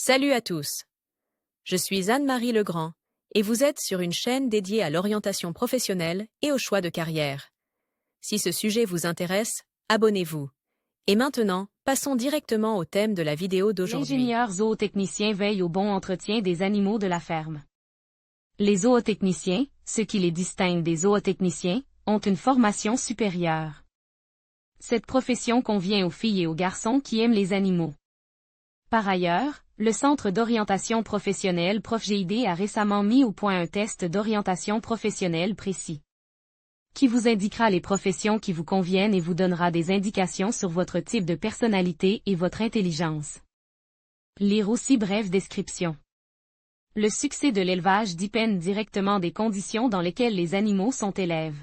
Salut à tous. Je suis Anne-Marie Legrand et vous êtes sur une chaîne dédiée à l'orientation professionnelle et au choix de carrière. Si ce sujet vous intéresse, abonnez-vous. Et maintenant, passons directement au thème de la vidéo d'aujourd'hui. L'ingénieur zootechnicien veille au bon entretien des animaux de la ferme. Les zootechniciens, ce qui les distingue des zootechniciens, ont une formation supérieure. Cette profession convient aux filles et aux garçons qui aiment les animaux. Par ailleurs, le Centre d'orientation professionnelle ProfGID a récemment mis au point un test d'orientation professionnelle précis, qui vous indiquera les professions qui vous conviennent et vous donnera des indications sur votre type de personnalité et votre intelligence. Lire aussi brève description. Le succès de l'élevage dépend directement des conditions dans lesquelles les animaux sont élevés.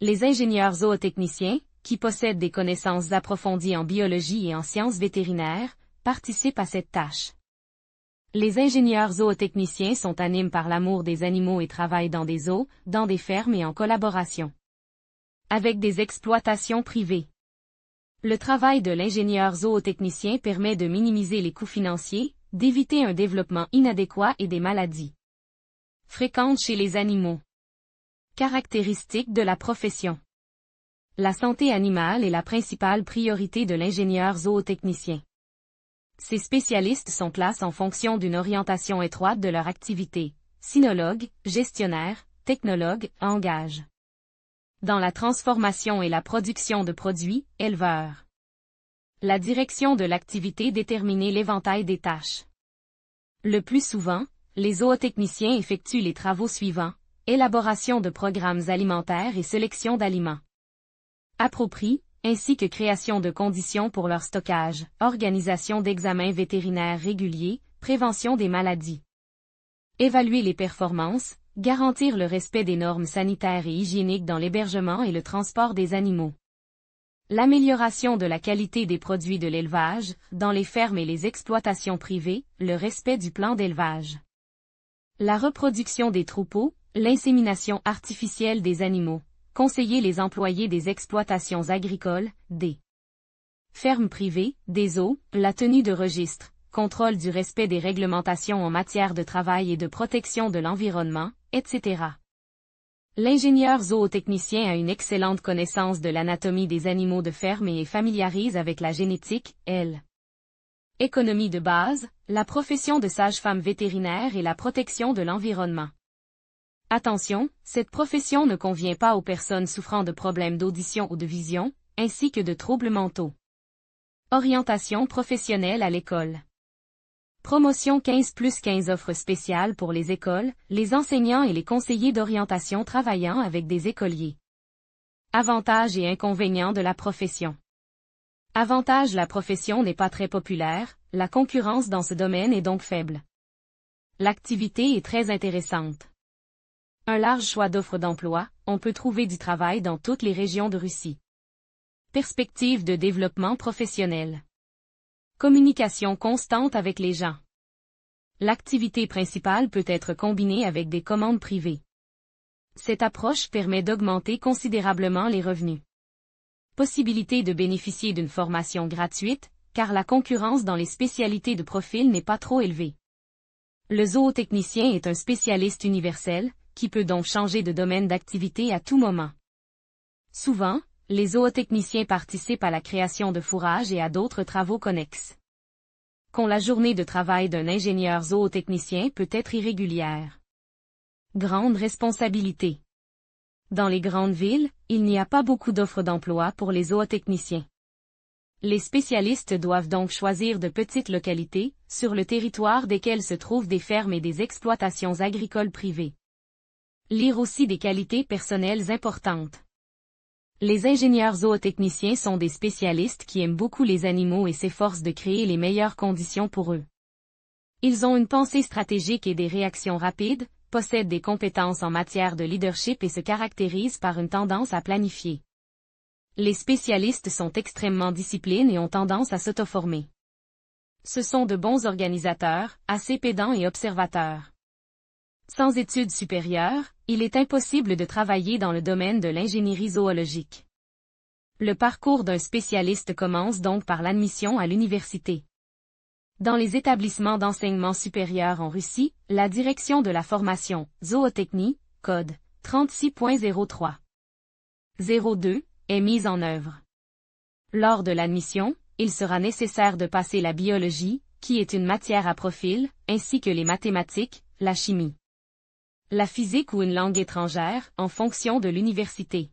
Les ingénieurs zootechniciens, qui possèdent des connaissances approfondies en biologie et en sciences vétérinaires, participent à cette tâche. Les ingénieurs zootechniciens sont animés par l'amour des animaux et travaillent dans des zoos, dans des fermes et en collaboration avec des exploitations privées. Le travail de l'ingénieur zootechnicien permet de minimiser les coûts financiers, d'éviter un développement inadéquat et des maladies fréquentes chez les animaux. Caractéristiques de la profession. La santé animale est la principale priorité de l'ingénieur zootechnicien. Ces spécialistes sont classés en fonction d'une orientation étroite de leur activité: cynologue, gestionnaire, technologue, engage. Dans la transformation et la production de produits, éleveur. La direction de l'activité détermine l'éventail des tâches. Le plus souvent, les zootechniciens effectuent les travaux suivants: élaboration de programmes alimentaires et sélection d'aliments appropriés, ainsi que création de conditions pour leur stockage, organisation d'examens vétérinaires réguliers, prévention des maladies. Évaluer les performances, garantir le respect des normes sanitaires et hygiéniques dans l'hébergement et le transport des animaux. L'amélioration de la qualité des produits de l'élevage, dans les fermes et les exploitations privées, le respect du plan d'élevage. La reproduction des troupeaux, l'insémination artificielle des animaux. Conseiller les employés des exploitations agricoles, des fermes privées, des zoos, la tenue de registres, contrôle du respect des réglementations en matière de travail et de protection de l'environnement, etc. L'ingénieur zootechnicien a une excellente connaissance de l'anatomie des animaux de ferme et est familiarise avec la génétique, économie de base, la profession de sage-femme vétérinaire et la protection de l'environnement. Attention, cette profession ne convient pas aux personnes souffrant de problèmes d'audition ou de vision, ainsi que de troubles mentaux. Orientation professionnelle à l'école. Promotion 15+15 offres spéciales pour les écoles, les enseignants et les conseillers d'orientation travaillant avec des écoliers. Avantages et inconvénients de la profession. Avantage: la profession n'est pas très populaire, la concurrence dans ce domaine est donc faible. L'activité est très intéressante. Un large choix d'offres d'emploi, on peut trouver du travail dans toutes les régions de Russie. Perspective de développement professionnel. Communication constante avec les gens. L'activité principale peut être combinée avec des commandes privées. Cette approche permet d'augmenter considérablement les revenus. Possibilité de bénéficier d'une formation gratuite, car la concurrence dans les spécialités de profil n'est pas trop élevée. Le zootechnicien est un spécialiste universel, qui peut donc changer de domaine d'activité à tout moment. Souvent, les zootechniciens participent à la création de fourrages et à d'autres travaux connexes. La journée de travail d'un ingénieur zootechnicien peut être irrégulière. Grande responsabilité. Dans les grandes villes, il n'y a pas beaucoup d'offres d'emploi pour les zootechniciens. Les spécialistes doivent donc choisir de petites localités, sur le territoire desquelles se trouvent des fermes et des exploitations agricoles privées. Lire aussi des qualités personnelles importantes. Les ingénieurs zootechniciens sont des spécialistes qui aiment beaucoup les animaux et s'efforcent de créer les meilleures conditions pour eux. Ils ont une pensée stratégique et des réactions rapides, possèdent des compétences en matière de leadership et se caractérisent par une tendance à planifier. Les spécialistes sont extrêmement disciplinés et ont tendance à s'auto-former. Ce sont de bons organisateurs, assez pédants et observateurs. Sans études supérieures, il est impossible de travailler dans le domaine de l'ingénierie zoologique. Le parcours d'un spécialiste commence donc par l'admission à l'université. Dans les établissements d'enseignement supérieur en Russie, la direction de la formation zootechnie, code 36.03 02, est mise en œuvre. Lors de l'admission, il sera nécessaire de passer la biologie, qui est une matière à profil, ainsi que les mathématiques, la chimie, la physique ou une langue étrangère, en fonction de l'université.